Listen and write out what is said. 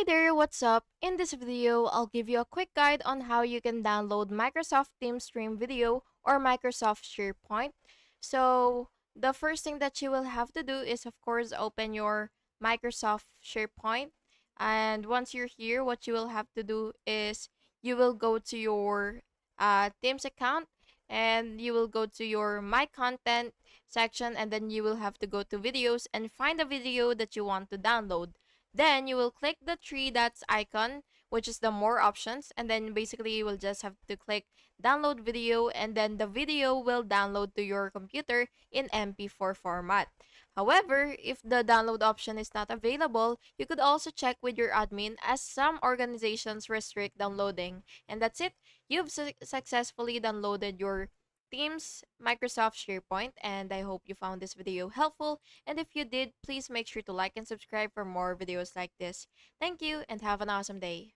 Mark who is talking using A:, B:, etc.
A: Hi there, what's up? In this video, I'll give you a quick guide on how you can download Microsoft Teams Stream Video or Microsoft SharePoint. So, the first thing that you will have to do is, of course, open your Microsoft SharePoint. And once you're here, what you will have to do is you will go to your Teams account and you will go to your My Content section, and then you will have to go to videos and find a video that you want to download. Then you will click the three dots icon, which is the more options, and then basically you will just have to click download video, and then the video will download to your computer in MP4 format. However, if the download option is not available, you could also check with your admin as some organizations restrict downloading. And that's it. You've successfully downloaded your Teams Microsoft SharePoint, and I hope you found this video helpful. And if you did, please make sure to like and subscribe for more videos like this. Thank you and have an awesome day.